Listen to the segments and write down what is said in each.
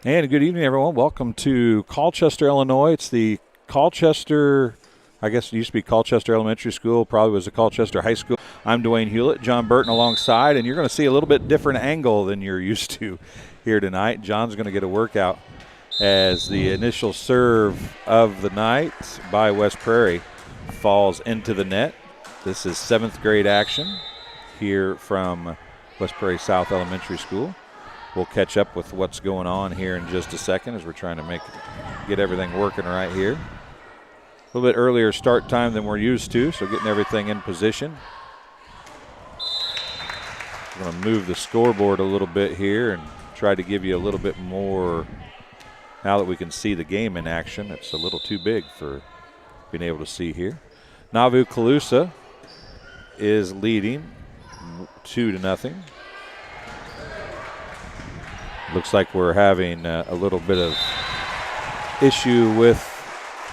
And good evening, everyone. Welcome to Colchester, Illinois. It's the Colchester, I guess it used to be Colchester Elementary School, probably was the Colchester High School. I'm Dwayne Hewlett, John Burton alongside, and you're going to see a little bit different angle than you're used to here tonight. John's going to get a workout as the initial serve of the night by West Prairie falls into the net. This is 7th grade action here from West Prairie South Elementary School. We'll catch up with what's going on here in just a second as we're trying to get everything working right here. A little bit earlier start time than we're used to, so getting everything in position. We're going to move the scoreboard a little bit here and try to give you a little bit more. Now that we can see the game in action, it's a little too big for being able to see here. Nauvoo-Colusa is leading 2-0. Looks like we're having a little bit of issue with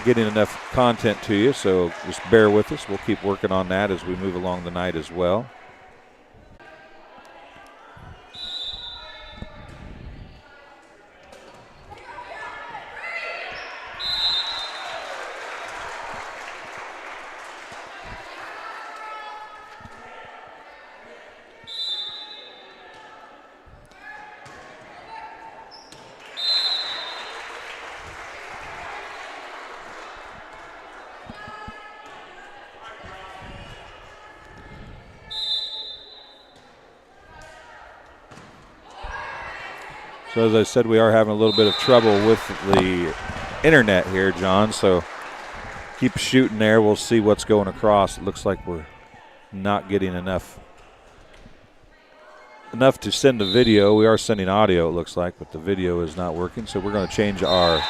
getting enough content to you, so just bear with us. We'll keep working on that as we move along the night as well. So as I said, we are having a little bit of trouble with the internet here, John, so keep shooting there. We'll see what's going across. It looks like we're not getting enough to send the video. We are sending audio, it looks like, but the video is not working, so we're going to change our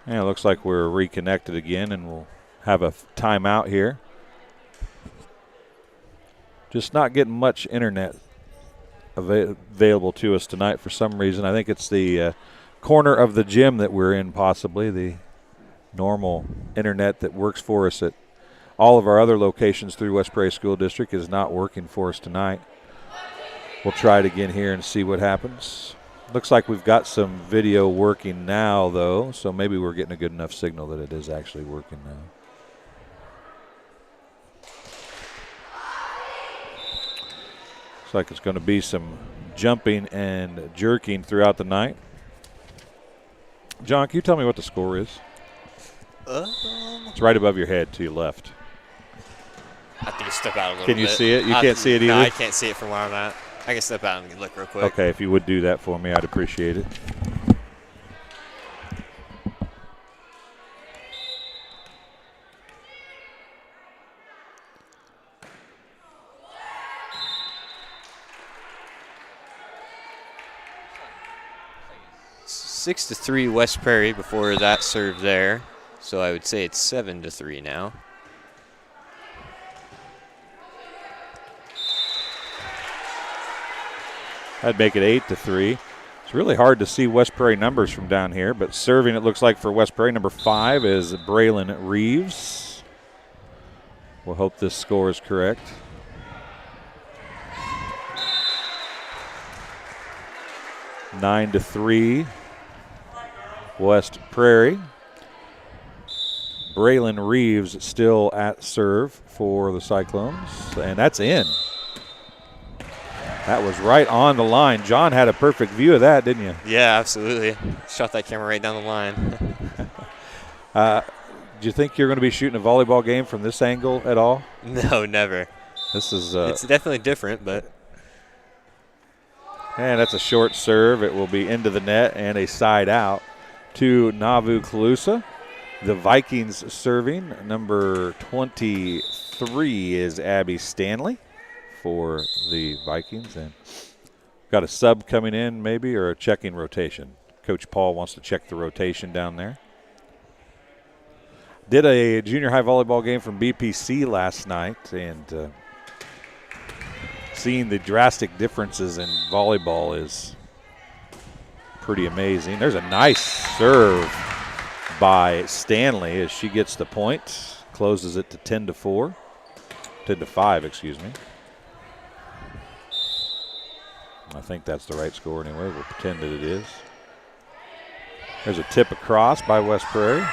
And it looks like we're reconnected again, and we'll have a timeout here. Just not getting much internet available to us tonight for some reason. I think it's the corner of the gym that we're in, possibly. The normal internet that works for us at all of our other locations through West Prairie School District is not working for us tonight. We'll try it again here and see what happens. Looks like we've got some video working now, though, so maybe we're getting a good enough signal that it is actually working now. Looks like it's going to be some jumping and jerking throughout the night. John, can you tell me what the score is? It's right above your head to your left. I think you step out a little bit. Can you see it? You can't see it either? No, I can't see it from where I'm at. I can step out and look real quick. Okay, if you would do that for me, I'd appreciate it. Six to 3 West Prairie before that serve there. So I would say it's 7-3 now. I'd make it 8-3. It's really hard to see West Prairie numbers from down here, but serving, it looks like for West Prairie, number 5 is Braylon Reeves. We'll hope this score is correct. 9-3, West Prairie. Braylon Reeves still at serve for the Cyclones, and that's in. That was right on the line. John had a perfect view of that, didn't you? Yeah, absolutely. Shot that camera right down the line. Do you think you're going to be shooting a volleyball game from this angle at all? No, never. This is. It's definitely different, but. And that's a short serve. It will be into the net and a side out to Nauvoo-Colusa. The Vikings serving. Number 23 is Abby Stanley for the Vikings. And got a sub coming in maybe, or a checking rotation. Coach Paul wants to check the rotation down there. Did a junior high volleyball game from BPC last night, and seeing the drastic differences in volleyball is pretty amazing. There's a nice serve by Stanley as she gets the point. closes it to 10-4. 10-5, excuse me. I think that's the right score anyway. We'll pretend that it is. There's a tip across by West Prairie.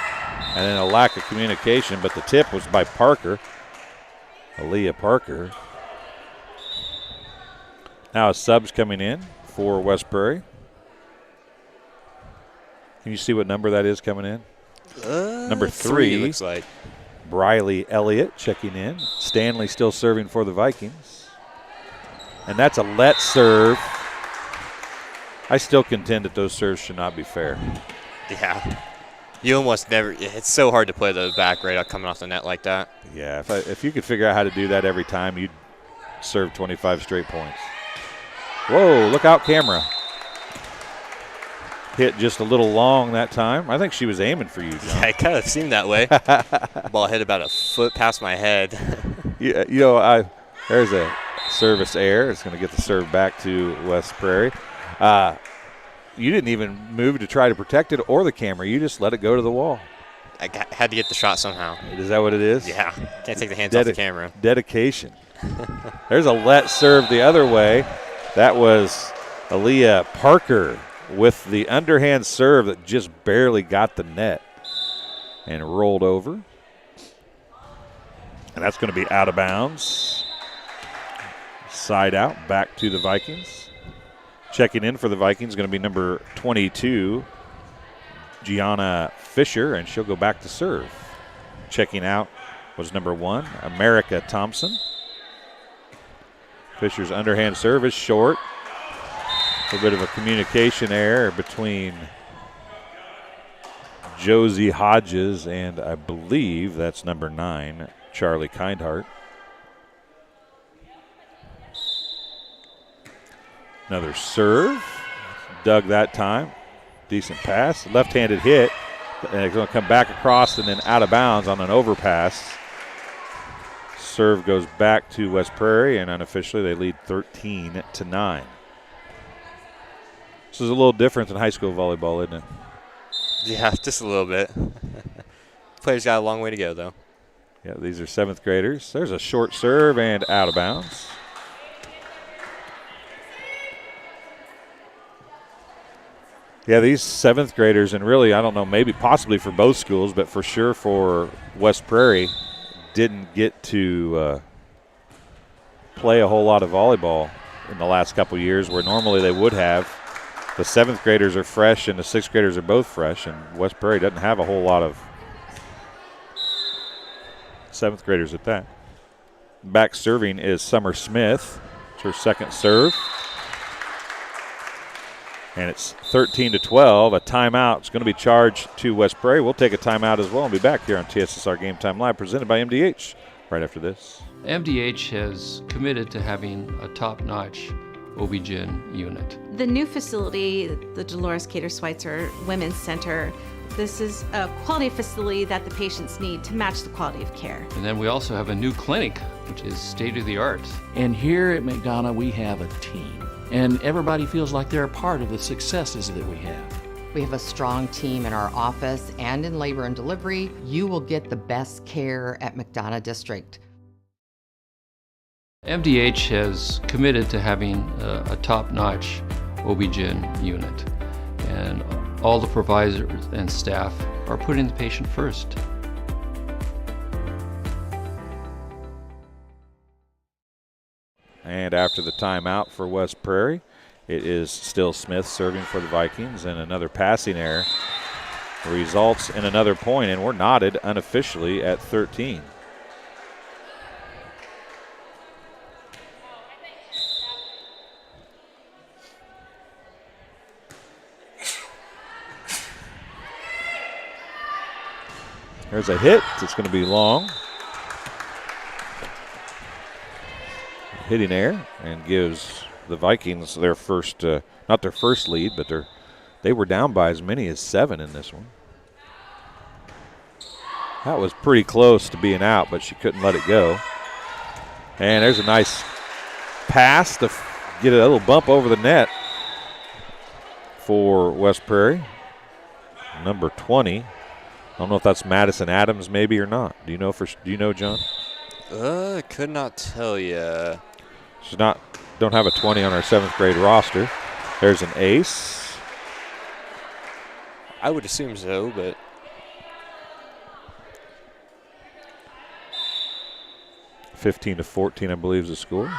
And then a lack of communication, but the tip was by Parker. Aaliyah Parker. Now a sub's coming in for West Prairie. Can you see what number that is coming in? Number 3. Looks like. Briley Elliott checking in. Stanley still serving for the Vikings. And that's a let serve. I still contend that those serves should not be fair. Yeah. You almost never – it's so hard to play the back right out coming off the net like that. Yeah, if you could figure out how to do that every time, you'd serve 25 straight points. Whoa, look out, camera. Hit just a little long that time. I think she was aiming for you, John. Yeah, it kind of seemed that way. Ball hit about a foot past my head. Yeah, there's a service error. It's going to get the serve back to West Prairie. You didn't even move to try to protect it or the camera. You just let it go to the wall. I had to get the shot somehow. Is that what it is? Yeah. Can't take the hands off the camera. Dedication. There's a let serve the other way. That was Aaliyah Parker with the underhand serve that just barely got the net and rolled over. And that's going to be out of bounds. Side out, back to the Vikings. Checking in for the Vikings is going to be number 22, Gianna Fisher, and she'll go back to serve. Checking out was number 1, America Thompson. Fisher's underhand serve is short. A bit of a communication error between Josie Hodges and I believe that's number 9, Charlie Kindhart. Another serve. Dug that time. Decent pass. Left-handed hit. And it's going to come back across and then out of bounds on an overpass. Serve goes back to West Prairie, and unofficially they lead 13-9. This is a little different than high school volleyball, isn't it? Yeah, just a little bit. Players got a long way to go, though. Yeah, these are 7th graders. There's a short serve and out of bounds. Yeah, these 7th graders, and really, I don't know, maybe possibly for both schools, but for sure for West Prairie, didn't get to play a whole lot of volleyball in the last couple years where normally they would have. The 7th graders are fresh and the 6th graders are both fresh, and West Prairie doesn't have a whole lot of 7th graders at that. Back serving is Summer Smith. It's her second serve. And it's 13-12. A timeout is going to be charged to West Prairie. We'll take a timeout as well and be back here on TSSR Game Time Live, presented by MDH right after this. MDH has committed to having a top-notch OB-GYN unit. The new facility, the Dolores Cater Schweitzer Women's Center, this is a quality facility that the patients need to match the quality of care. And then we also have a new clinic, which is state-of-the-art. And here at McDonough, we have a team. And everybody feels like they're a part of the successes that we have. We have a strong team in our office and in labor and delivery. You will get the best care at McDonough District. MDH has committed to having a top-notch OB-GYN unit. And all the providers and staff are putting the patient first. And after the timeout for West Prairie, it is still Smith serving for the Vikings, and another passing error results in another point, and we're knotted unofficially at 13. There's a hit. It's going to be long. Hitting error, and gives the Vikings their first, not their first lead, but they were down by as many as 7 in this one. That was pretty close to being out, but she couldn't let it go. And there's a nice pass to get a little bump over the net for West Prairie. Number 20, I don't know if that's Madison Adams maybe or not. Do you know, John? Could not tell you. She's not. Don't have a 20 on our 7th grade roster. There's an ace. I would assume so, but 15-14, I believe, is the score.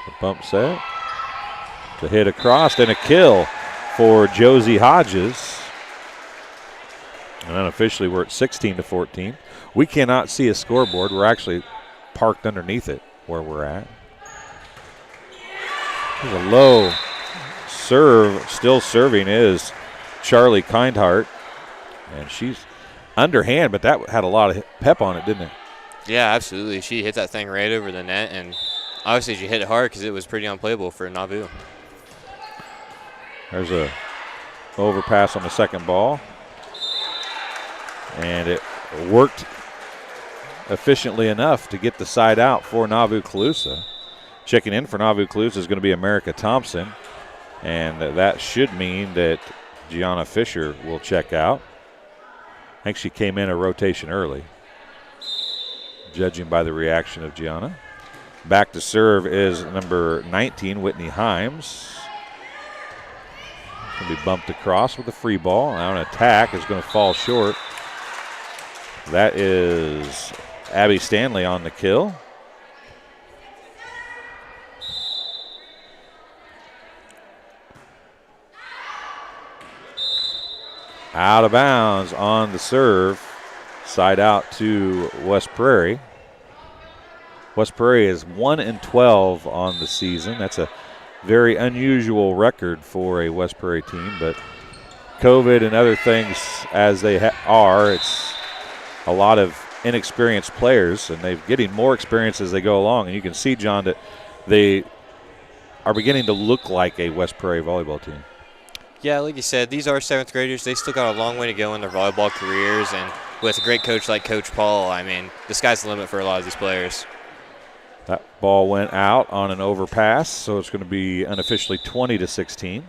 The bump set. The hit across and a kill for Josie Hodges. And unofficially, we're at 16-14. We cannot see a scoreboard. We're actually parked underneath it where we're at. There's a low serve. Still serving is Charlie Kindhart. And she's underhand, but that had a lot of pep on it, didn't it? yeah, absolutely. She hit that thing right over the net, and obviously she hit it hard because it was pretty unplayable for Nauvoo. There's a overpass on the second ball. And it worked efficiently enough to get the side out for Nauvoo-Colusa. Checking in for Nauvoo-Colusa is going to be America Thompson. And that should mean that Gianna Fisher will check out. I think she came in a rotation early, judging by the reaction of Gianna. Back to serve is number 19, Whitney Himes. Going to be bumped across with a free ball. Now an attack is going to fall short. That is Abby Stanley on the kill. Out of bounds on the serve. Side out to West Prairie. West Prairie is 1-12 on the season. That's a very unusual record for a West Prairie team, but COVID and other things as they are, it's a lot of inexperienced players, and they're getting more experience as they go along. And you can see, John, that they are beginning to look like a West Prairie volleyball team. Yeah, like you said, these are 7th graders. They still got a long way to go in their volleyball careers, and with a great coach like Coach Paul, I mean, the sky's the limit for a lot of these players. That ball went out on an overpass, so it's going to be unofficially 20-16.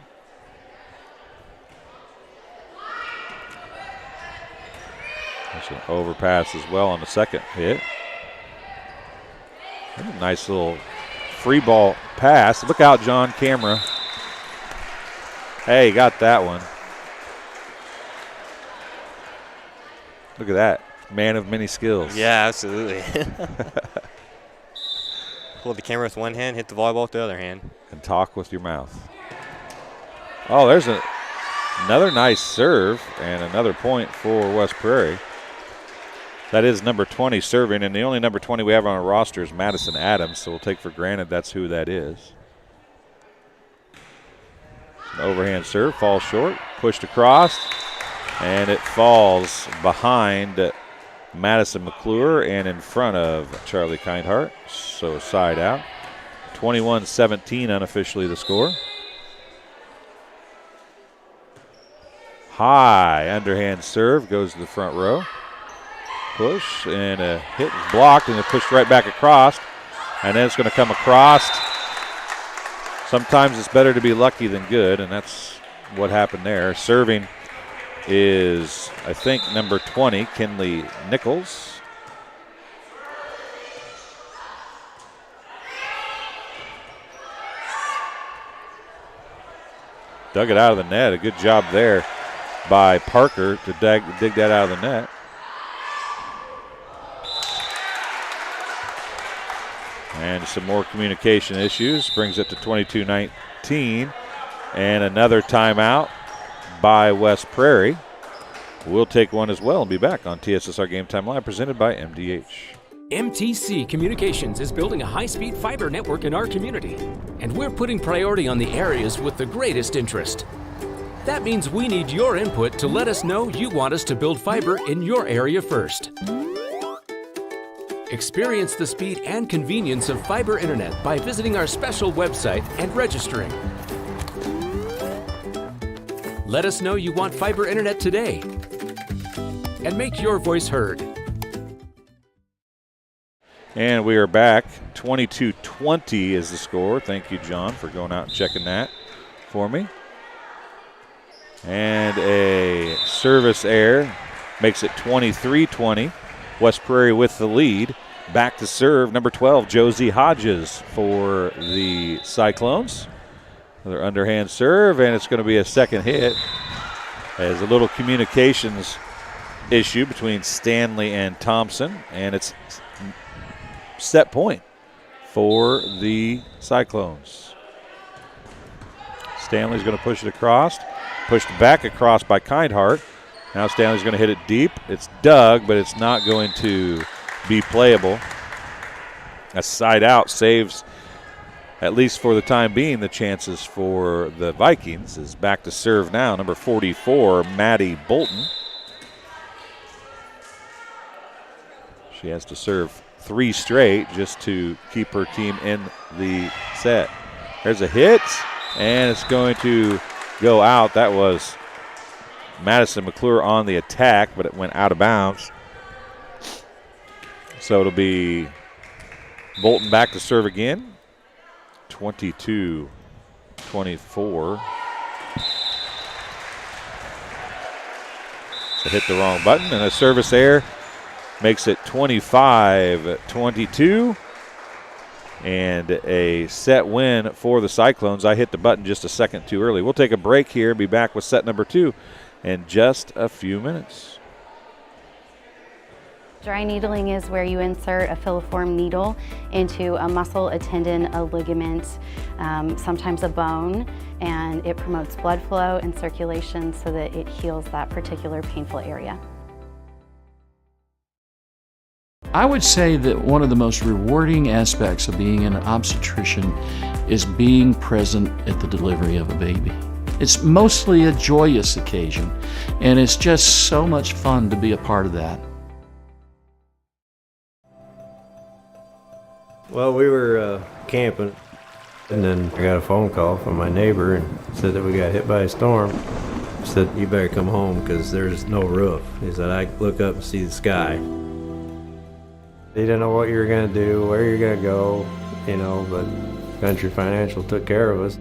That's an overpass as well on the second hit. Nice little free ball pass. Look out, John, camera. Hey, got that one. Look at that. Man of many skills. Yeah, absolutely. Hold the camera with one hand, hit the volleyball with the other hand. And talk with your mouth. Oh, there's another nice serve and another point for West Prairie. That is number 20 serving, and the only number 20 we have on our roster is Madison Adams, so we'll take for granted that's who that is. An overhand serve, falls short, pushed across, and it falls behind Madison McClure and in front of Charlie Kindhart, so side out. 21-17 unofficially the score. High underhand serve goes to the front row. Push and a hit is blocked and it pushed right back across, and then it's going to come across. Sometimes it's better to be lucky than good, and that's what happened there. Serving is, I think, number 20, Kinley Nichols. Dug it out of the net. A good job there by Parker to dig that out of the net. And some more communication issues. Brings it to 22-19. And another timeout by West Prairie. We'll take one as well and be back on TSSR Game Time Live, presented by MDH. MTC Communications is building a high-speed fiber network in our community, and we're putting priority on the areas with the greatest interest. That means we need your input to let us know you want us to build fiber in your area first. Experience the speed and convenience of fiber internet by visiting our special website and registering. Let us know you want fiber internet today and make your voice heard. And we are back. 22-20 is the score. Thank you, John, for going out and checking that for me. And a service error makes it 23-20. West Prairie with the lead. Back to serve, number 12, Josie Hodges for the Cyclones. Another underhand serve, and it's going to be a second hit. As a little communications issue between Stanley and Thompson, and it's set point for the Cyclones. Stanley's going to push it across, pushed back across by Kindheart. Now Stanley's going to hit it deep. It's dug, but it's not going to be playable. A side out saves, at least for the time being, the chances for the Vikings. Is back to serve now, number 44, Maddie Bolton. She has to serve 3 straight just to keep her team in the set. There's a hit, and it's going to go out. That was Madison McClure on the attack, but it went out of bounds. So it'll be Bolton back to serve again. 22-24. So hit the wrong button, and a service error makes it 25-22. And a set win for the Cyclones. I hit the button just a second too early. We'll take a break here and be back with set number 2 in just a few minutes. Dry needling is where you insert a filiform needle into a muscle, a tendon, a ligament, sometimes a bone, and it promotes blood flow and circulation so that it heals that particular painful area. I would say that one of the most rewarding aspects of being an obstetrician is being present at the delivery of a baby. It's mostly a joyous occasion, and it's just so much fun to be a part of that. Well, we were camping, and then I got a phone call from my neighbor and said that we got hit by a storm. He said, "You better come home because there's no roof." He said, "I look up and see the sky." They didn't know what you were going to do, where you're going to go, but Country Financial took care of us.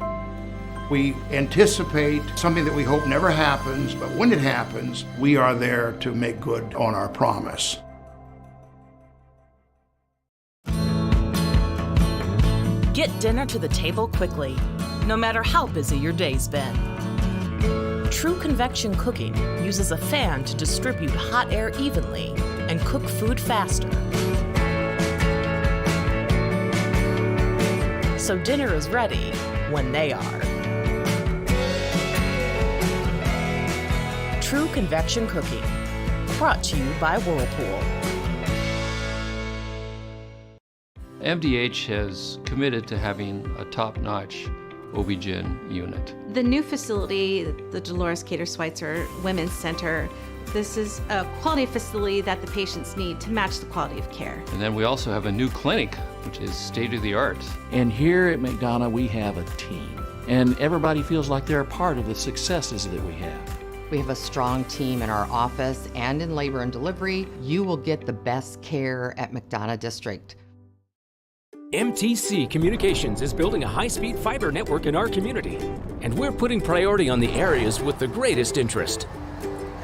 We anticipate something that we hope never happens, but when it happens, we are there to make good on our promise. Get dinner to the table quickly, no matter how busy your day's been. True Convection Cooking uses a fan to distribute hot air evenly and cook food faster. So dinner is ready when they are. True Convection Cooking, brought to you by Whirlpool. MDH has committed to having a top-notch OB-GYN unit. The new facility, the Dolores Cater Schweitzer Women's Center, this is a quality facility that the patients need to match the quality of care. And then we also have a new clinic, which is state-of-the-art. And here at McDonough, we have a team. And everybody feels like they're a part of the successes that we have. We have a strong team in our office and in labor and delivery. You will get the best care at McDonough District. MTC Communications is building a high-speed fiber network in our community, and we're putting priority on the areas with the greatest interest.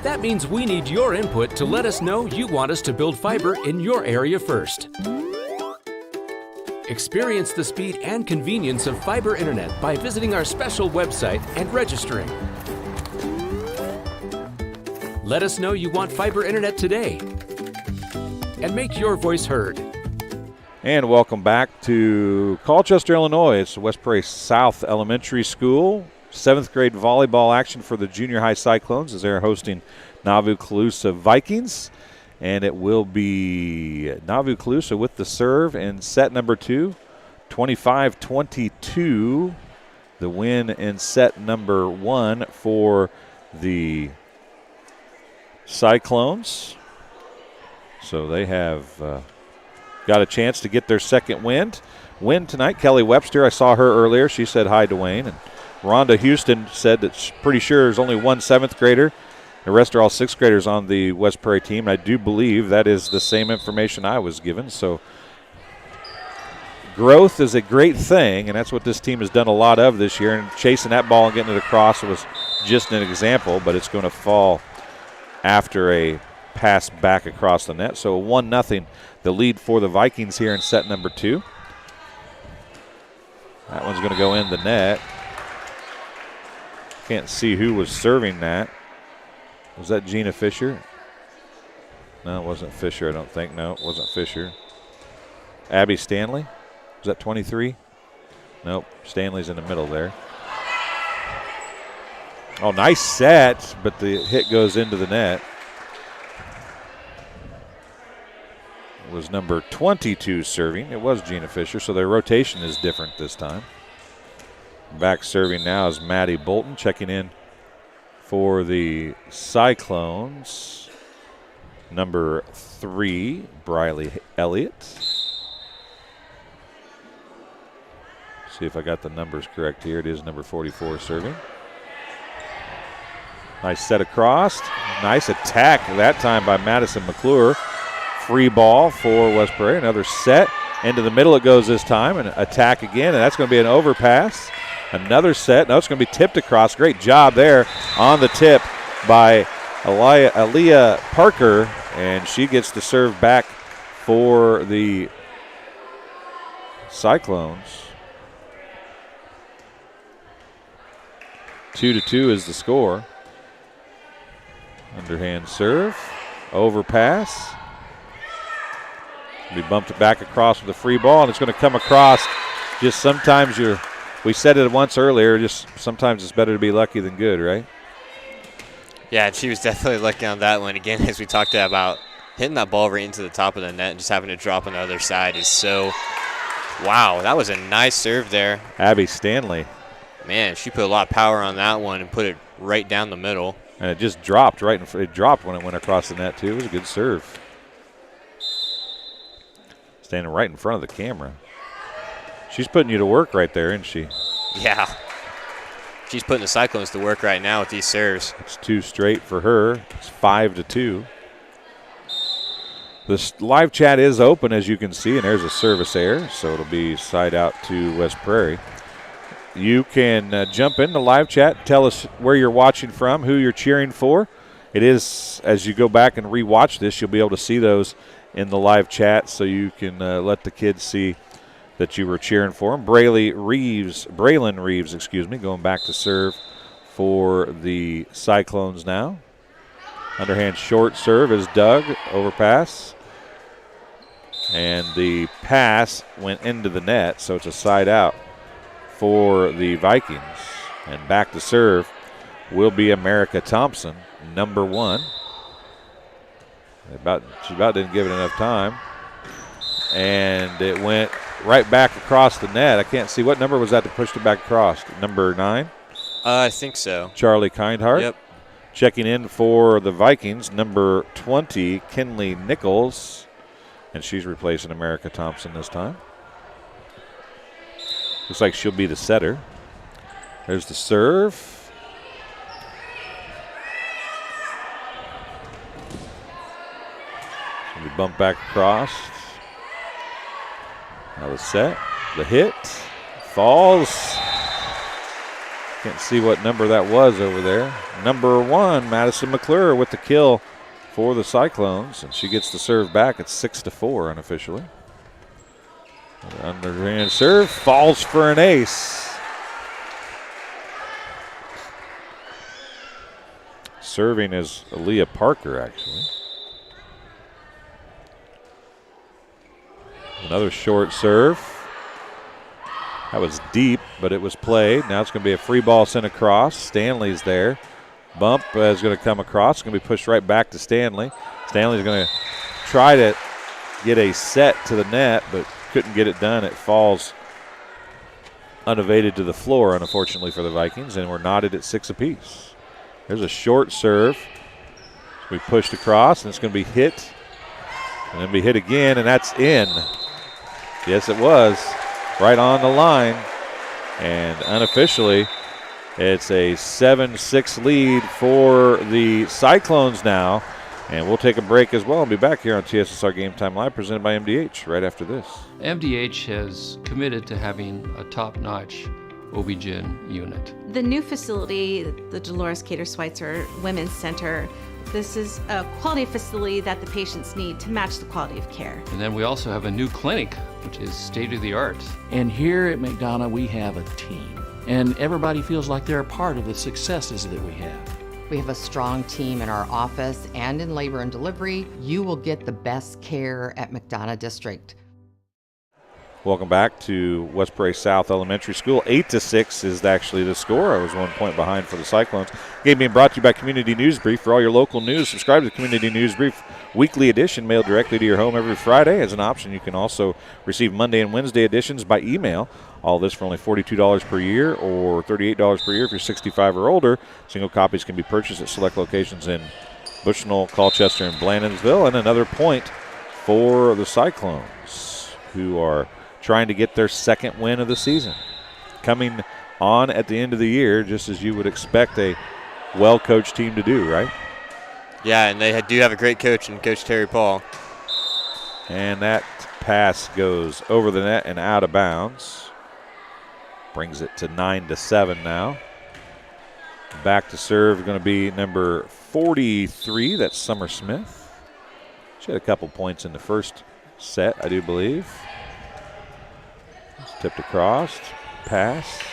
That means we need your input to let us know you want us to build fiber in your area first. Experience the speed and convenience of fiber internet by visiting our special website and registering. Let us know you want fiber internet today, and make your voice heard. And welcome back to Colchester, Illinois. It's West Prairie South Elementary School. 7th grade volleyball action for the junior high Cyclones as they're hosting Nauvoo-Colusa Vikings. And it will be Nauvoo-Colusa with the serve in set number 2. 25-22, the win in set number 1 for the Cyclones. So they have got a chance to get their second win tonight. Kelly Webster, I saw her earlier. She said hi, Dwayne. And Rhonda Houston said that she's pretty sure there's only one 7th grader. The rest are all 6th graders on the West Prairie team. I do believe that is the same information I was given. So growth is a great thing, and that's what this team has done a lot of this year. And chasing that ball and getting it across was just an example, but it's going to fall after a pass back across the net. So 1-0, the lead for the Vikings here in set number 2. That one's going to go in the net. Can't see who was serving that. Was that Gina Fisher? No, it wasn't Fisher, I don't think. No, it wasn't Fisher. Abby Stanley? Was that 23? Nope, Stanley's in the middle there. Oh, nice set, but the hit goes into the net. It was number 22 serving. It was Gina Fisher, so their rotation is different this time. Back serving now is Maddie Bolton, checking in for the Cyclones. Number 3, Briley Elliott. See if I got the numbers correct here. It is number 44 serving. Nice set across. Nice attack that time by Madison McClure. Free ball for West Prairie. Another set. Into the middle it goes this time. And attack again. And that's going to be an overpass. Another set. Now it's going to be tipped across. Great job there on the tip by Aaliyah Parker. And she gets the serve back for the Cyclones. 2-2 is the score. Underhand serve. Overpass. We bumped it back across with a free ball, and it's going to come across. Just sometimes we said it once earlier, just sometimes it's better to be lucky than good, right? Yeah, and she was definitely lucky on that one. Again, as we talked about, hitting that ball right into the top of the net and just having to drop on the other side is so, wow, that was a nice serve there. Abby Stanley. Man, she put a lot of power on that one and put it right down the middle. And it just dropped right in front. It dropped when it went across the net, too. It was a good serve. Standing right in front of the camera. She's putting you to work right there, isn't she? Yeah. She's putting the Cyclones to work right now with these serves. It's 2 straight for her. It's 5-2. This live chat is open, as you can see, and there's a service error, so it'll be side out to West Prairie. You can jump in the live chat, tell us where you're watching from, who you're cheering for. It is, as you go back and rewatch this, you'll be able to see those in the live chat, so you can let the kids see that you were cheering for them. Braylon Reeves, going back to serve for the Cyclones now. Underhand short serve is Doug, overpass. And the pass went into the net, so it's a side out for the Vikings. And back to serve will be America Thompson, number 1. She about didn't give it enough time. And it went right back across the net. I can't see. What number was that that pushed it back across? Number 9? I think so. Charlie Kindhart. Yep. Checking in for the Vikings, number 20, Kinley Nichols. And she's replacing America Thompson this time. Looks like she'll be the setter. There's the serve. We bump back across. Now the set, the hit, falls. Can't see what number that was over there. Number 1, Madison McClure with the kill for the Cyclones, and she gets the serve back. It's 6-4 unofficially. Underhand serve, falls for an ace. Serving is Aaliyah Parker, actually. Another short serve. That was deep, but it was played. Now it's going to be a free ball sent across. Stanley's there. Bump is going to come across. It's going to be pushed right back to Stanley. Stanley's going to try to get a set to the net, but couldn't get it done. It falls unevaded to the floor, unfortunately, for the Vikings, and we're knotted at 6 apiece. There's a short serve. We pushed across, and it's going to be hit, and then be hit again, and that's in. Yes, it was. Right on the line. And unofficially, it's a 7-6 lead for the Cyclones now. And we'll take a break as well and be back here on TSSR Game Time Live, presented by MDH right after this. MDH has committed to having a top-notch OB-GYN unit. The new facility, the Dolores Cater Schweitzer Women's Center, this is a quality facility that the patients need to match the quality of care. And then we also have a new clinic, which is state-of-the-art. And here at McDonough, we have a team. And everybody feels like they're a part of the successes that we have. We have a strong team in our office and in labor and delivery. You will get the best care at McDonough District. Welcome back to West Prairie South Elementary School. 8-6 is actually the score. I was 1 point behind for the Cyclones. Game being brought to you by Community News Brief. For all your local news, subscribe to the Community News Brief weekly edition, mailed directly to your home every Friday. As an option, you can also receive Monday and Wednesday editions by email. All this for only $42 per year or $38 per year if you're 65 or older. Single copies can be purchased at select locations in Bushnell, Colchester, and Blandonsville. And another point for the Cyclones, who are trying to get their second win of the season. Coming on at the end of the year, just as you would expect a well-coached team to do, right? Yeah, and they do have a great coach in Coach Terry Paul. And that pass goes over the net and out of bounds. Brings it to 9-7 now. Back to serve going to be number 43, that's Summer Smith. She had a couple points in the first set, I do believe. Tipped across, pass.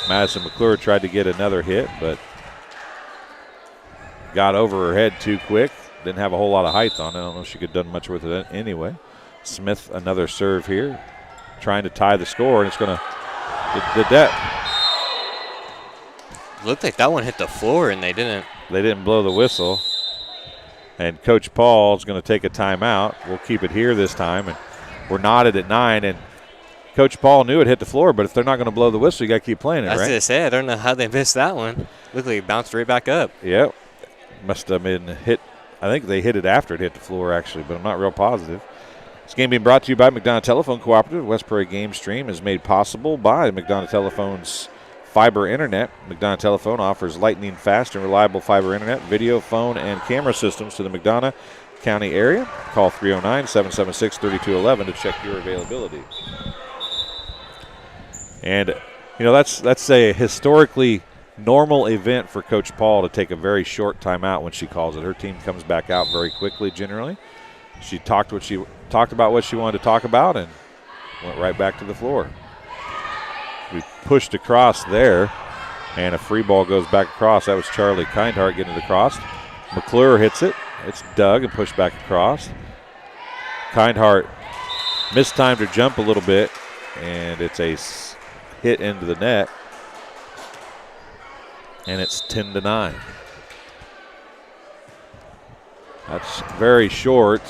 Madison McClure tried to get another hit, but got over her head too quick. Didn't have a whole lot of height on it. I don't know if she could have done much with it anyway. Smith, another serve here, trying to tie the score, and it's going to, did that. Looked like that one hit the floor, and they didn't. They didn't blow the whistle. And Coach Paul is going to take a timeout. We'll keep it here this time, and we're knotted at 9, and Coach Paul knew it hit the floor, but if they're not going to blow the whistle, you got to keep playing it, I was right? going to say, I don't know how they missed that one. Looked like it bounced right back up. Yep. Must have been hit. I think they hit it after it hit the floor, actually, but I'm not real positive. This game being brought to you by McDonough Telephone Cooperative. West Prairie Game Stream is made possible by McDonough Telephone's fiber internet. McDonough Telephone offers lightning fast and reliable fiber internet, video, phone, and camera systems to the McDonough County area. Call 309-776-3211 to check your availability. And, you know, that's a historically normal event for Coach Paul to take a very short timeout when she calls it. Her team comes back out very quickly generally. She talked about what she wanted to talk about and went right back to the floor. We pushed across there, and a free ball goes back across. That was Charlie Kindhart getting it across. McClure hits it. It's dug and pushed back across. Kindhart mistimed her jump a little bit, and it's a hit into the net. And it's 10-9. That's very short.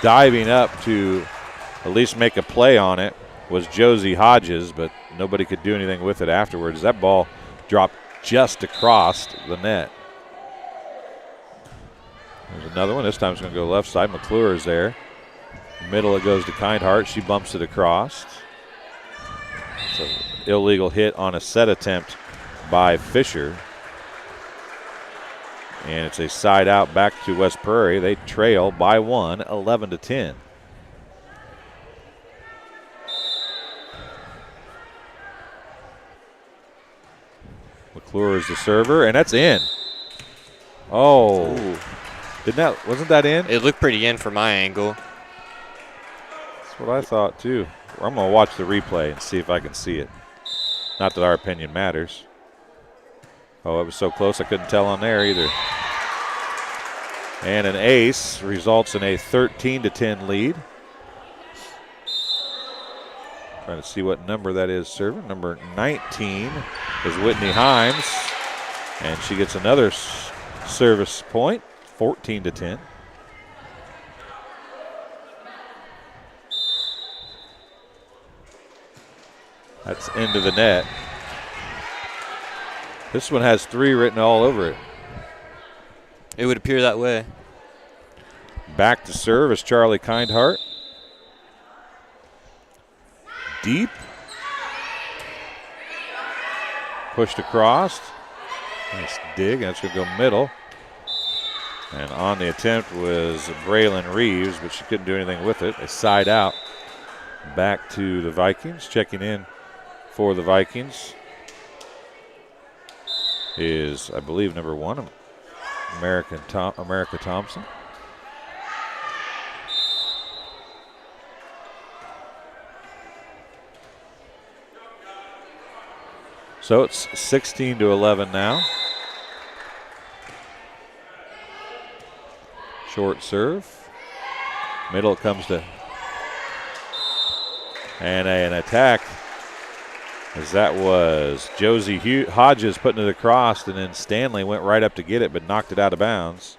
Diving up to at least make a play on it was Josie Hodges, but nobody could do anything with it afterwards. That ball dropped just across the net. There's another one. This time it's going to go left side. McClure is there. Middle, it goes to Kindhart. She bumps it across. It's an illegal hit on a set attempt by Fisher. And it's a side out back to West Prairie. They trail by 1, 11-10. McClure is the server, and that's in. Oh. Ooh. Wasn't that in? It looked pretty in from my angle. That's what I thought too. I'm going to watch the replay and see if I can see it. Not that our opinion matters. Oh, it was so close I couldn't tell on there either. And an ace results in a 13-10 lead. Trying to see what number that is serving. Number 19 is Whitney Himes. And she gets another service point, 14-10. That's into the net. This one has 3 written all over it. It would appear that way. Back to serve is Charlie Kindhart. Deep. Pushed across. Nice dig. That's going to go middle. And on the attempt was Braylon Reeves, but she couldn't do anything with it. A side out back to the Vikings. Checking in for the Vikings is, I believe, number 1, America Thompson. So it's 16-11 now. Short serve. Middle comes to, and an attack, as that was Josie Hodges putting it across, and then Stanley went right up to get it but knocked it out of bounds.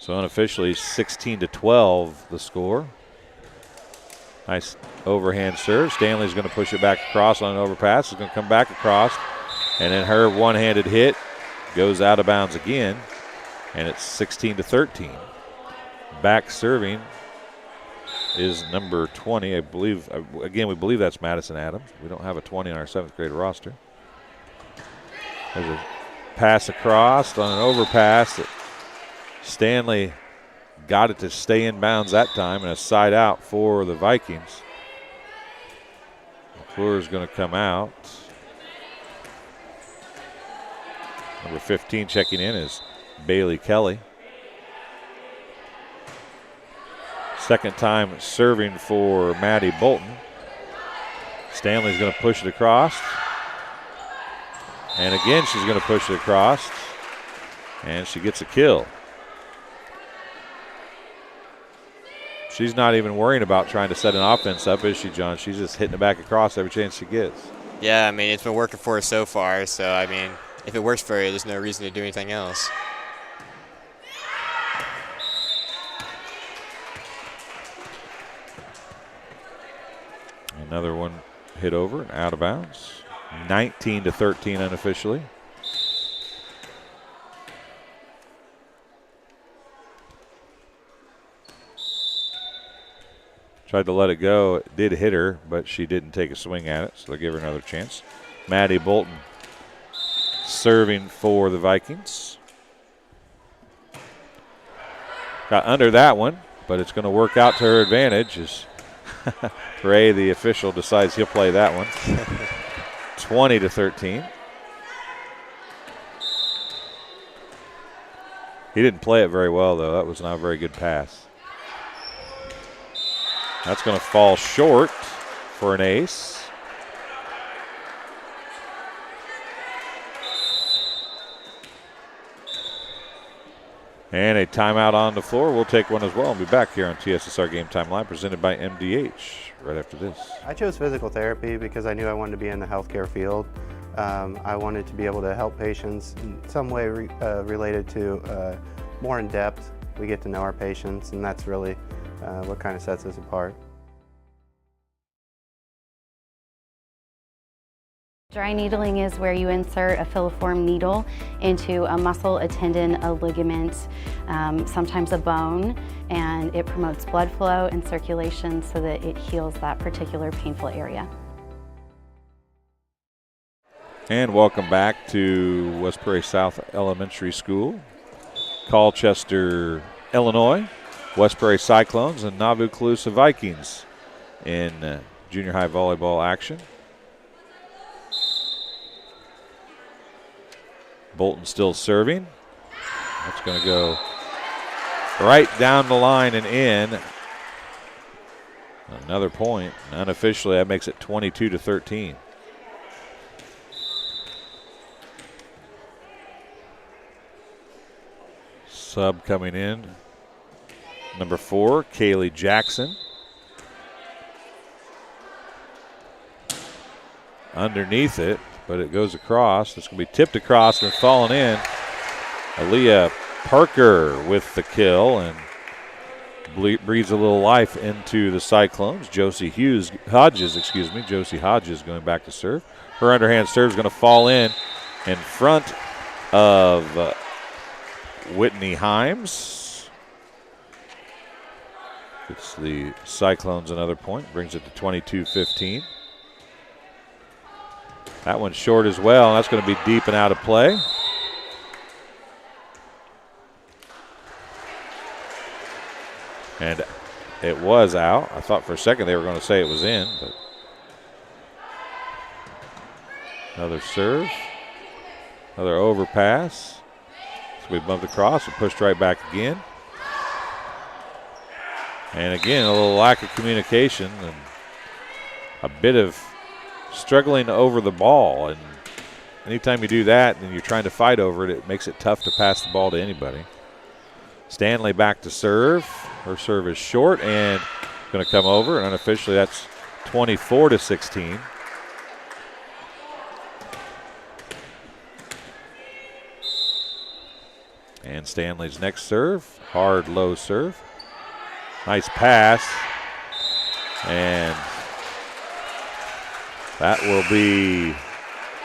So unofficially 16-12 the score. Nice overhand serve. Stanley's going to push it back across on an overpass. It's going to come back across, and then her one-handed hit goes out of bounds again, and it's 16-13. Back serving is number 20, I believe. Again, we believe that's Madison Adams. We don't have a 20 on our 7th grade roster. There's a pass across on an overpass. Stanley got it to stay in bounds that time, and a side out for the Vikings. McClure is going to come out. Number 15 checking in is Bailey Kelly. Second time serving for Maddie Bolton. Stanley's going to push it across. And again, she's going to push it across. And she gets a kill. She's not even worrying about trying to set an offense up, is she, John? She's just hitting it back across every chance she gets. Yeah, I mean, it's been working for her so far. So, I mean, if it works for her, there's no reason to do anything else. Another one hit over and out of bounds. 19-13 unofficially. Tried to let it go. It did hit her, but she didn't take a swing at it, so they'll give her another chance. Maddie Bolton serving for the Vikings. Got under that one, but it's going to work out to her advantage as Prairie, the official, decides he'll play that one. 20-13. He didn't play it very well, though. That was not a very good pass. That's going to fall short for an ace. And a timeout on the floor. We'll take one as well and be back here on TSSR Game Time Live, presented by MDH right after this. I chose physical therapy because I knew I wanted to be in the healthcare field. I wanted to be able to help patients in some way related to more in depth. We get to know our patients, and that's really what kind of sets us apart. Dry needling is where you insert a filiform needle into a muscle, a tendon, a ligament, sometimes a bone, and it promotes blood flow and circulation so that it heals that particular painful area. And welcome back to West Prairie South Elementary School, Colchester, Illinois. West Prairie Cyclones and Nauvoo-Colusa Vikings in junior high volleyball action. Bolton still serving. That's going to go right down the line and in. Another point. Unofficially, that makes it 22-13. Sub coming in. Number 4, Kaylee Jackson. Underneath it, but it goes across. It's going to be tipped across and falling in. Aaliyah Parker with the kill and breathes a little life into the Cyclones. Josie Hodges going back to serve. Her underhand serve is going to fall in front of Whitney Himes. It's the Cyclones another point, brings it to 22-15. That one's short as well, and that's going to be deep and out of play. And it was out. I thought for a second they were going to say it was in, but another serve, another overpass. So we bumped across and pushed right back again. And again, a little lack of communication and a bit of struggling over the ball. And anytime you do that and you're trying to fight over it, it makes it tough to pass the ball to anybody. Stanley back to serve. Her serve is short and going to come over, and unofficially that's 24-16. And Stanley's next serve, hard low serve. Nice pass, and that will be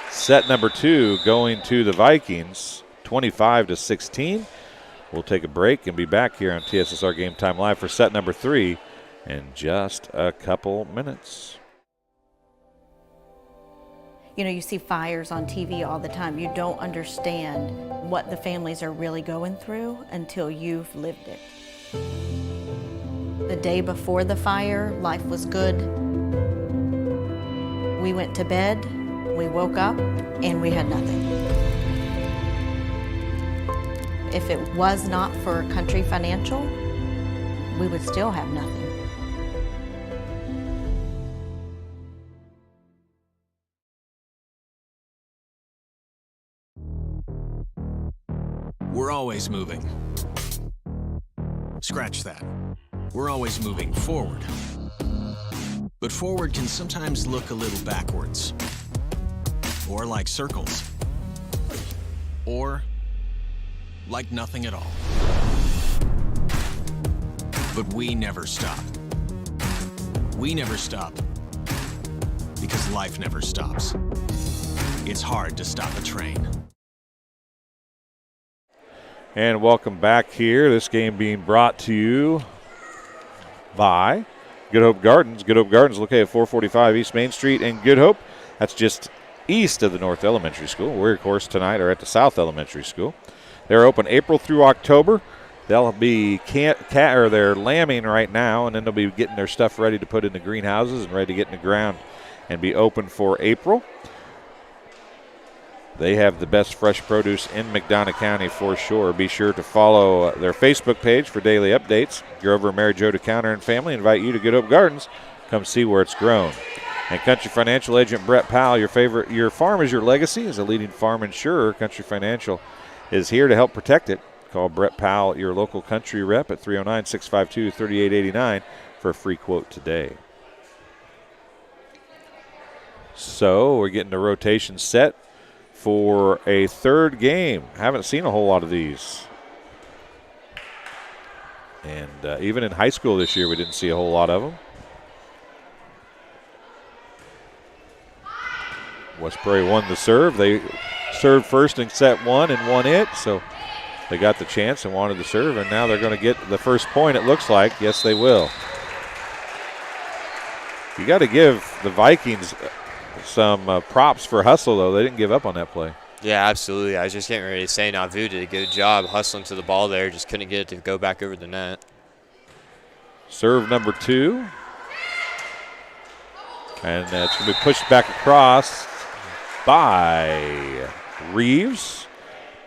set number 2 going to the Vikings, 25-16. We'll take a break and be back here on TSSR Game Time Live for set number 3 in just a couple minutes. You know, you see fires on TV all the time. You don't understand what the families are really going through until you've lived it. The day before the fire, life was good. We went to bed, we woke up, and we had nothing. If it was not for Country Financial, we would still have nothing. We're always moving. Scratch that. We're always moving forward. But forward can sometimes look a little backwards. Or like circles. Or like nothing at all. But we never stop. We never stop because life never stops. It's hard to stop a train. And welcome back here. This game being brought to you by Good Hope Gardens. Good Hope Gardens located at 445 East Main Street in Good Hope. That's just east of the North Elementary School. We, of course, tonight are at the South Elementary School. They're open April through October. They'll be they're lambing right now, and then they'll be getting their stuff ready to put in the greenhouses and ready to get in the ground and be open for April. They have the best fresh produce in McDonough County for sure. Be sure to follow their Facebook page for daily updates. Grover, Mary Jo DeCounter and family invite you to Good Hope Gardens. Come see where it's grown. And Country Financial agent Brett Powell, your farm is your legacy. As a leading farm insurer, Country Financial is here to help protect it. Call Brett Powell, your local country rep, at 309-652-3889 for a free quote today. So we're getting the rotation set for a third game. Haven't seen a whole lot of these. And even in high school this year, we didn't see a whole lot of them. West Prairie won the serve. They served first in set 1 and won it, so they got the chance and wanted to serve, and now they're going to get the first point, it looks like. Yes, they will. You got to give the Vikings some props for hustle, though. They didn't give up on that play. Yeah, absolutely. I was just getting ready to say Nauvoo did a good job hustling to the ball there. Just couldn't get it to go back over the net. Serve number 2. And it's going to be pushed back across by Reeves.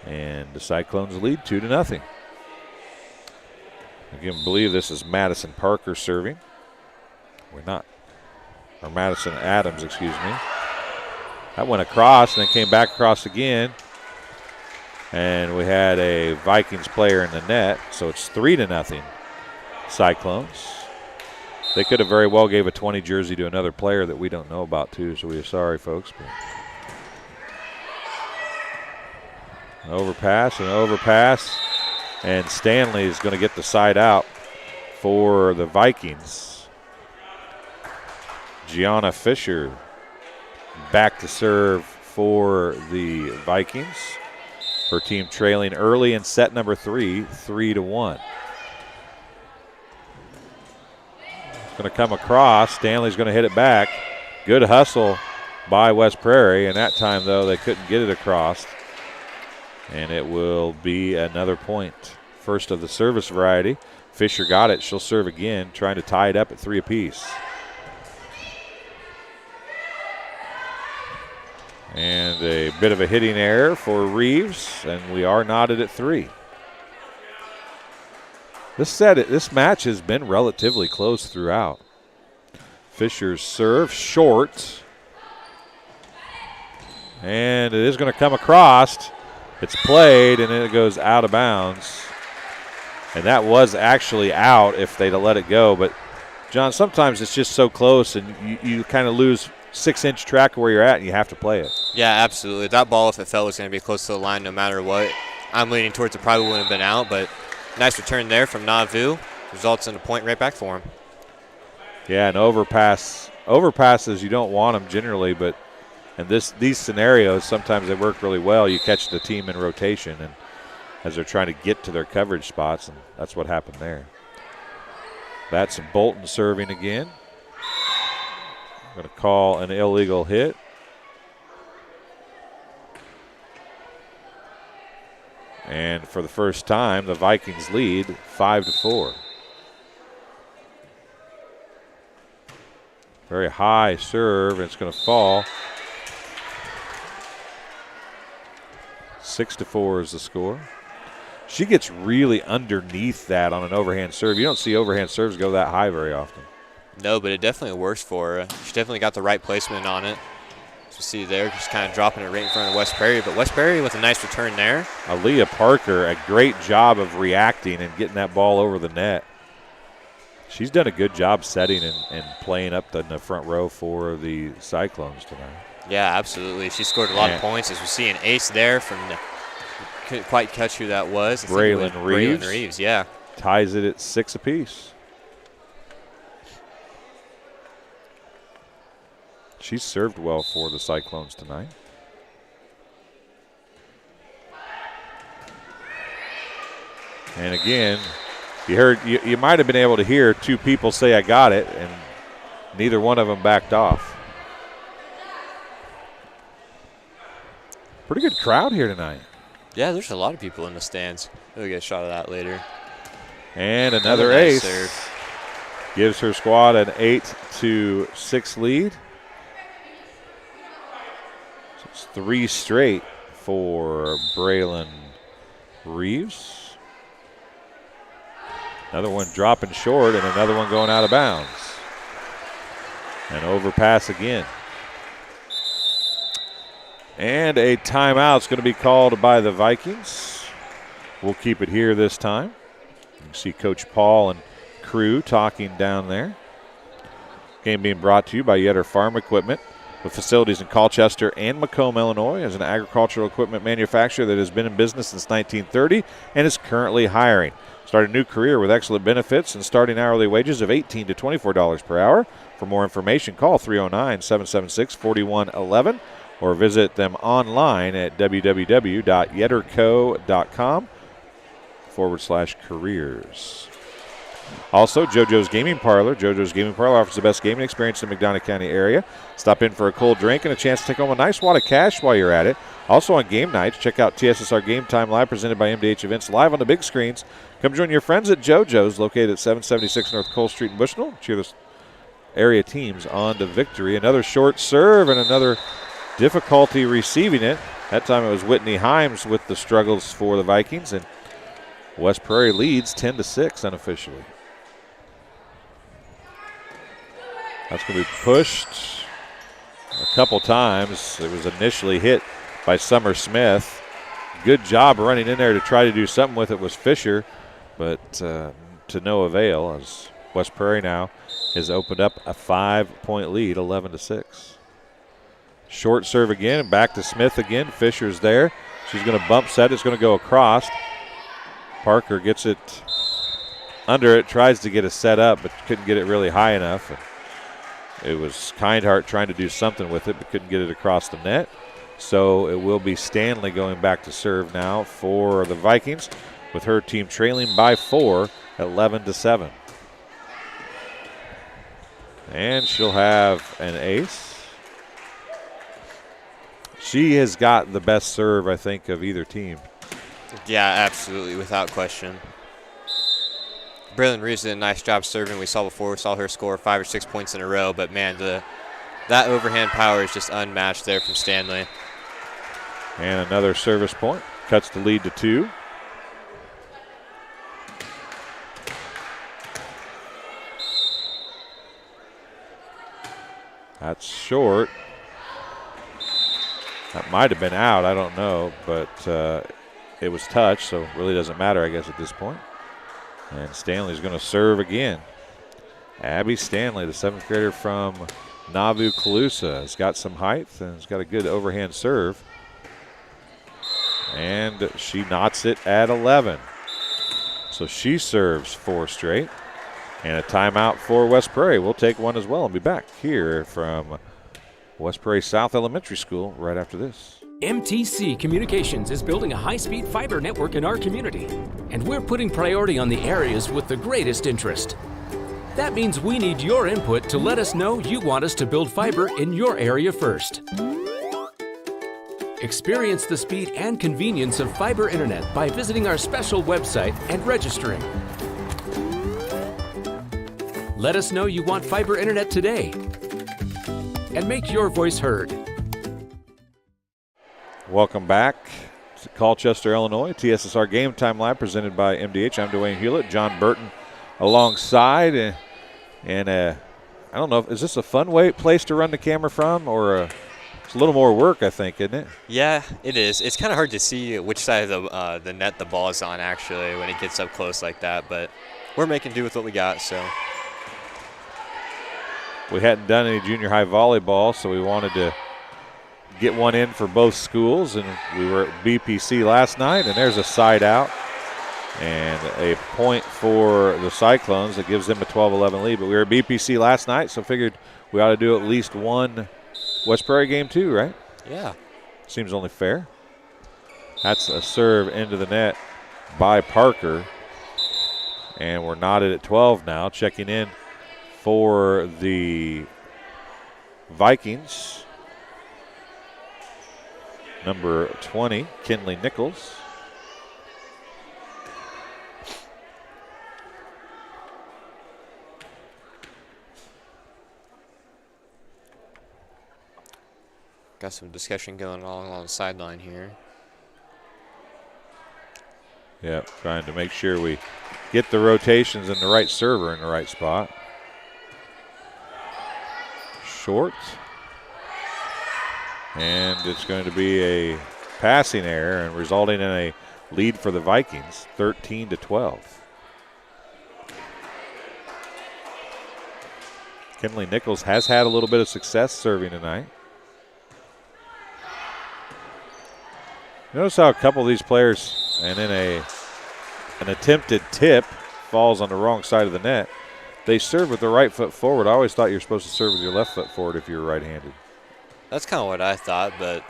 And the Cyclones lead 2-0. I can believe this is Madison Parker serving. We're not. Or Madison Adams, excuse me. That went across and then came back across again. And we had a Vikings player in the net, so it's 3-0 Cyclones. They could have very well gave a 20 jersey to another player that we don't know about too, so we're sorry, folks. But an overpass, and Stanley is going to get the side out for the Vikings. Gianna Fisher back to serve for the Vikings. Her team trailing early in set number 3, 3-1. It's going to come across. Stanley's going to hit it back. Good hustle by West Prairie, and that time, though, they couldn't get it across. And it will be another point. First of the service variety Fisher got it. She'll serve again, trying to tie it up at 3 apiece. And a bit of a hitting error for Reeves, and we are knotted at 3. This match has been relatively close throughout. Fisher's serve short. And it is going to come across. It's played, and then it goes out of bounds. And that was actually out if they'd have let it go. But, John, sometimes it's just so close, and you kind of lose 6-inch track of where you're at, and you have to play it. Yeah, absolutely. That ball, if it fell, was going to be close to the line no matter what. I'm leaning towards it probably wouldn't have been out, but nice return there from Nauvoo. Results in a point right back for him. Yeah, and overpasses, you don't want them generally, but in these scenarios, sometimes they work really well. You catch the team in rotation and as they're trying to get to their coverage spots, and that's what happened there. That's Bolton serving again. I'm going to call an illegal hit. And for the first time, the Vikings lead 5-4. Very high serve, and it's going to fall. 6-4 is the score. She gets really underneath that on an overhand serve. You don't see overhand serves go that high very often. No, but it definitely works for her. She definitely got the right placement on it. As you see there, just kind of dropping it right in front of West Prairie. But West Prairie with a nice return there. Aaliyah Parker, a great job of reacting and getting that ball over the net. She's done a good job setting and playing up in the front row for the Cyclones tonight. Yeah, absolutely. She scored a lot of points. As we see an ace there from the – couldn't quite catch who that was. Braylon Reeves. Braylon Reeves, yeah. Ties it at 6 apiece. She's served well for the Cyclones tonight. And again, you might have been able to hear 2 people say I got it, and neither one of them backed off. Pretty good crowd here tonight. Yeah, there's a lot of people in the stands. We'll get a shot of that later. And another ace. Serve. Gives her squad an 8-6 lead. So it's 3 straight for Braylon Reeves. Another one dropping short and another one going out of bounds. An overpass again. And a timeout's going to be called by the Vikings. We'll keep it here this time. You can see Coach Paul and crew talking down there. Game being brought to you by Yetter Farm Equipment, with facilities in Colchester and Macomb, Illinois, as an agricultural equipment manufacturer that has been in business since 1930 and is currently hiring. Start a new career with excellent benefits and starting hourly wages of $18 to $24 per hour. For more information, call 309-776-4111 or visit them online at www.yetterco.com/careers. Also, JoJo's Gaming Parlor. JoJo's Gaming Parlor offers the best gaming experience in the McDonough County area. Stop in for a cold drink and a chance to take home a nice wad of cash while you're at it. Also on game nights, check out TSSR Game Time Live, presented by MDH Events, live on the big screens. Come join your friends at JoJo's, located at 776 North Cole Street in Bushnell. Cheer the area teams on to victory. Another short serve and another difficulty receiving it. That time it was Whitney Himes with the struggles for the Vikings, and West Prairie leads 10-6 unofficially. That's going to be pushed a couple times. It was initially hit by Summer Smith. Good job running in there to try to do something with it was Fisher, but to no avail, as West Prairie now has opened up a 5-point lead, 11-6. Short serve again, and back to Smith again. Fisher's there. She's going to bump set. It's going to go across. Parker gets it under it, tries to get a set up, but couldn't get it really high enough. It was Kindheart trying to do something with it, but couldn't get it across the net. So it will be Stanley going back to serve now for the Vikings, with her team trailing by 4 at 11-7. And she'll have an ace. She has got the best serve, I think, of either team. Yeah, absolutely, without question. Braylon Reeves did a nice job serving. We saw her score 5 or 6 points in a row, but man, that overhand power is just unmatched there from Stanley. And another service point. Cuts the lead to 2. That's short. That might have been out, I don't know, but it was touched, so it really doesn't matter, I guess, at this point. And Stanley's going to serve again. Abby Stanley, the 7th grader from Nauvoo-Colusa, has got some height and has got a good overhand serve. And she knots it at 11. So she serves 4 straight. And a timeout for West Prairie. We'll take one as well and be back here from West Prairie South Elementary School right after this. MTC Communications is building a high-speed fiber network in our community, and we're putting priority on the areas with the greatest interest. That means we need your input to let us know you want us to build fiber in your area first. Experience the speed and convenience of fiber internet by visiting our special website and registering. Let us know you want fiber internet today and make your voice heard. Welcome back to Colchester, Illinois. TSSR Game Time Live presented by MDH. I'm Dwayne Hewlett. John Burton alongside. And I don't know, is this a fun place to run the camera from, or it's a little more work, I think, isn't it? Yeah, it is. It's kind of hard to see which side of the net the ball is on, actually, when it gets up close like that. But we're making do with what we got, so. We hadn't done any junior high volleyball, so we wanted to get one in for both schools, and we were at BPC last night, and there's a side out and a point for the Cyclones that gives them a 12-11 lead. But we were at BPC last night, so figured we ought to do at least one West Prairie game too, right? Yeah. Seems only fair. That's a serve into the net by Parker, and we're knotted at 12 now. Checking in for the Vikings, number 20, Kinley Nichols. Got some discussion going on along the sideline here. Yeah, trying to make sure we get the rotations and the right server in the right spot. Short. And it's going to be a passing error and resulting in a lead for the Vikings, 13-12. Kinley Nichols has had a little bit of success serving tonight. Notice how a couple of these players, and then an attempted tip falls on the wrong side of the net. They serve with the right foot forward. I always thought you were supposed to serve with your left foot forward if you were right-handed. That's kind of what I thought, but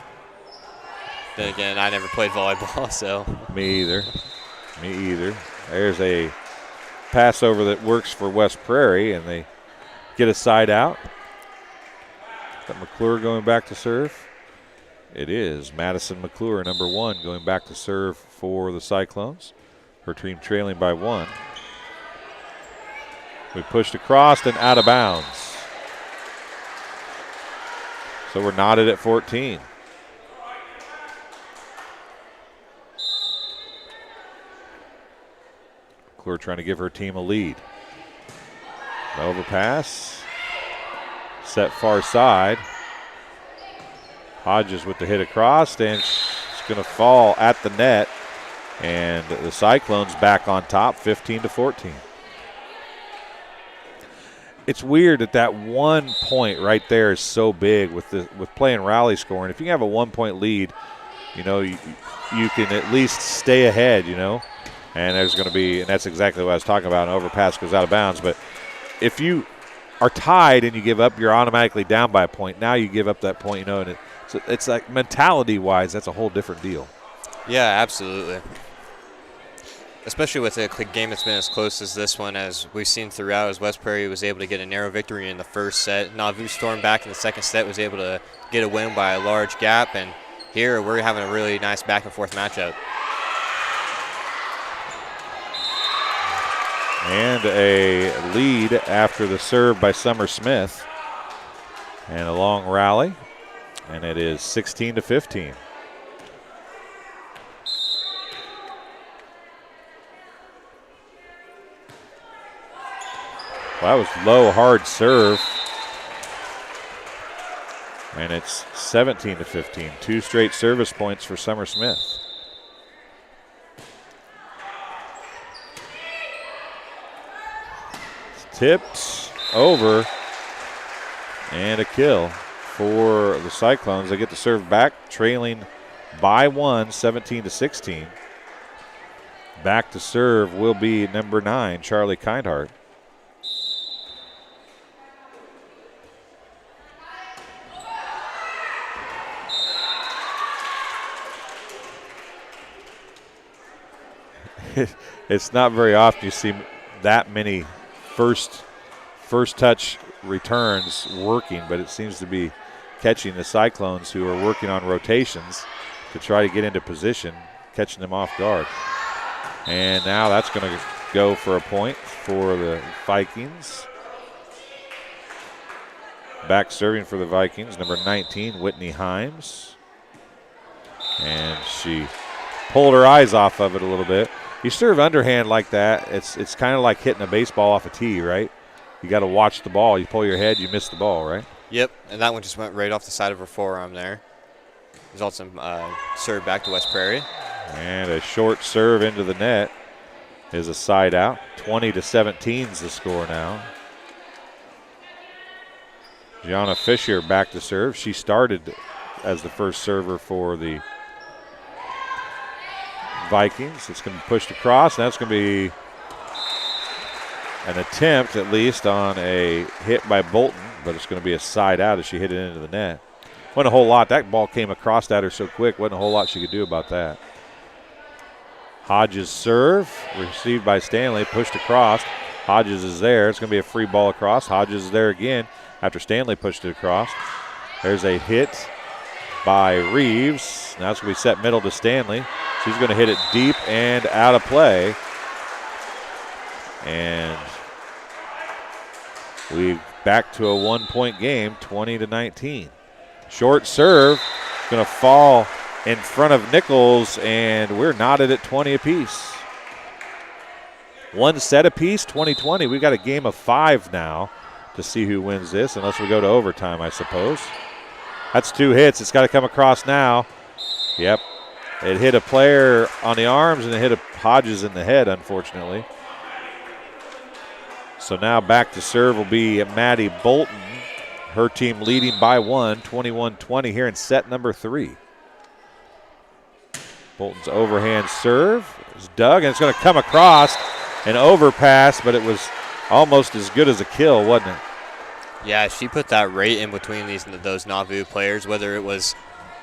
then again, I never played volleyball, so. Me either. There's a passover that works for West Prairie, and they get a side out. Is that McClure going back to serve? It is Madison McClure, number 1, going back to serve for the Cyclones. Her team trailing by 1. We pushed across and out of bounds. So we're knotted at 14. McClure trying to give her team a lead. Overpass. Set far side. Hodges with the hit across, and it's going to fall at the net. And the Cyclones back on top, 15-14. It's weird that 1 point right there is so big with playing rally scoring. If you have a 1 point lead, you can at least stay ahead, And there's going to be, and that's exactly what I was talking about, an overpass goes out of bounds. But if you are tied and you give up, you're automatically down by a point. Now you give up that point, and it's like mentality-wise, that's a whole different deal. Yeah, absolutely. Especially with a game that's been as close as this one, as we've seen throughout, as West Prairie was able to get a narrow victory in the first set. Nauvoo stormed back in the second set, was able to get a win by a large gap, and here we're having a really nice back-and-forth matchup. And a lead after the serve by Summer Smith. And a long rally. And it is 16-15. Well, that was low, hard serve. And it's 17-15. 2 straight service points for Summer Smith. It's tipped over. And a kill for the Cyclones. They get the serve back, trailing by 1, 17-16. Back to serve will be number 9, Charlie Kindhart. It's not very often you see that many first touch returns working, but it seems to be catching the Cyclones, who are working on rotations to try to get into position, catching them off guard. And now that's going to go for a point for the Vikings. Back serving for the Vikings, number 19, Whitney Himes. And she pulled her eyes off of it a little bit. You serve underhand like that, it's kind of like hitting a baseball off a tee, right? You got to watch the ball. You pull your head, you miss the ball, right? Yep, and that one just went right off the side of her forearm there. Results in serve back to West Prairie. And a short serve into the net is a side out. 20-17 is the score now. Gianna Fisher back to serve. She started as the first server for the Vikings. It's going to be pushed across, and that's going to be an attempt, at least, on a hit by Bolton, but it's going to be a side out as she hit it into the net. Wasn't a whole lot. That ball came across at her so quick, wasn't a whole lot she could do about that. Hodges serve, received by Stanley, pushed across. Hodges is there. It's going to be a free ball across. Hodges is there again after Stanley pushed it across. There's a hit by Reeves. Now it's going to be set middle to Stanley. She's going to hit it deep and out of play. And we back to a 1-point game, 20-19. Short serve, going to fall in front of Nichols, and we're knotted at 20 apiece. One set apiece, 20-20. We've got a game of 5 now to see who wins this, unless we go to overtime, I suppose. That's 2 hits. It's got to come across now. Yep. It hit a player on the arms, and it hit Hodges in the head, unfortunately. So now back to serve will be Maddie Bolton. Her team leading by 1, 21-20 here in set number 3. Bolton's overhand serve is dug, and it's going to come across an overpass, but it was almost as good as a kill, wasn't it? Yeah, she put that right in between those Nauvoo players, whether it was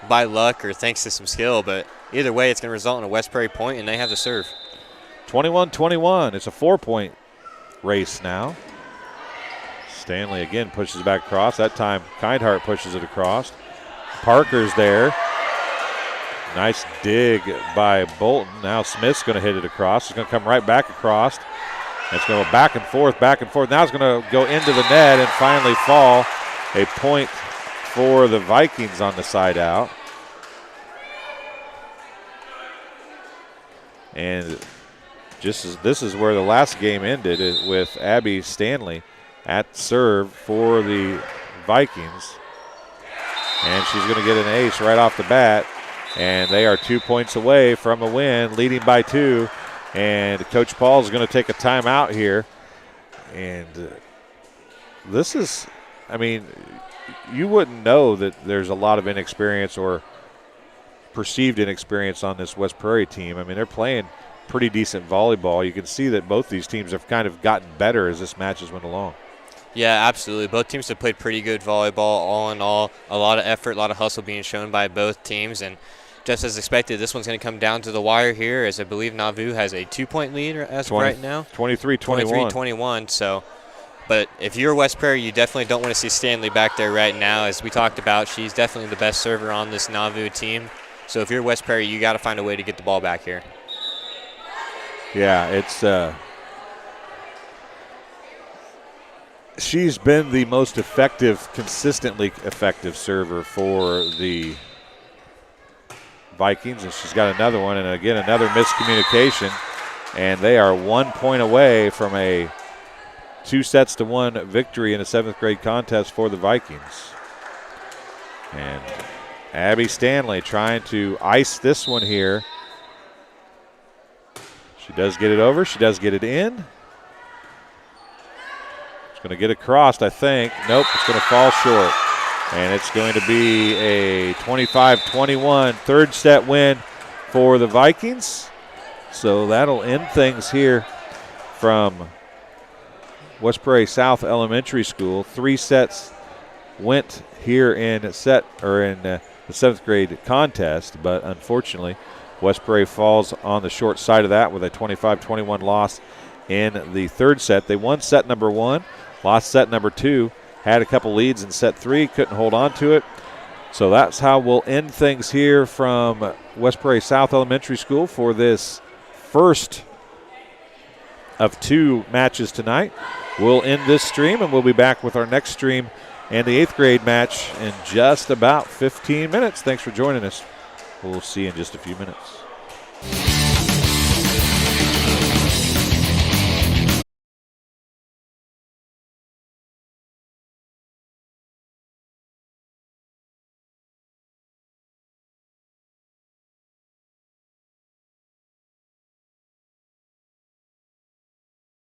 by luck or thanks to some skill, but either way, it's going to result in a West Prairie point, and they have the serve. 21-21. It's a 4-point race now. Stanley again pushes it back across. That time, Kindhart pushes it across. Parker's there. Nice dig by Bolton. Now Smith's going to hit it across. It's going to come right back across. It's going to go back and forth, back and forth. Now it's going to go into the net and finally fall. A point for the Vikings on the side out. And this is where the last game ended, with Abby Stanley at serve for the Vikings. And she's going to get an ace right off the bat. And they are 2 points away from a win, leading by 2. And Coach Paul is going to take a timeout here. And this is, I mean, you wouldn't know that there's a lot of inexperience or perceived inexperience on this West Prairie team. I mean, they're playing pretty decent volleyball. You can see that both these teams have kind of gotten better as this match has went along. Yeah, absolutely. Both teams have played pretty good volleyball, all in all. A lot of effort, a lot of hustle being shown by both teams. And just as expected, this one's going to come down to the wire here, as I believe Nauvoo has a 2-point lead as of right now. 23-21. 23-21. So, but if you're West Prairie, you definitely don't want to see Stanley back there right now. As we talked about, she's definitely the best server on this Nauvoo team. So if you're West Prairie, you got to find a way to get the ball back here. Yeah, it's she's been the most consistently effective server for the Vikings, and she's got another one, and again, another miscommunication, and they are 1 point away from a 2-1 victory in a 7th grade contest for the Vikings. And Abby Stanley trying to ice this one here. She does get it over. She does get it in. It's going to get across, I think. Nope, it's going to fall short. And it's going to be a 25-21 third set win for the Vikings. So that'll end things here from West Prairie South Elementary School. 3 sets went here in the 7th grade contest, but unfortunately West Prairie falls on the short side of that with a 25-21 loss in the 3rd set. They won set number 1, lost set number 2, had a couple leads in set 3, couldn't hold on to it. So that's how we'll end things here from West Prairie South Elementary School for this first of 2 matches tonight. We'll end this stream, and we'll be back with our next stream and the 8th grade match in just about 15 minutes. Thanks for joining us. We'll see you in just a few minutes.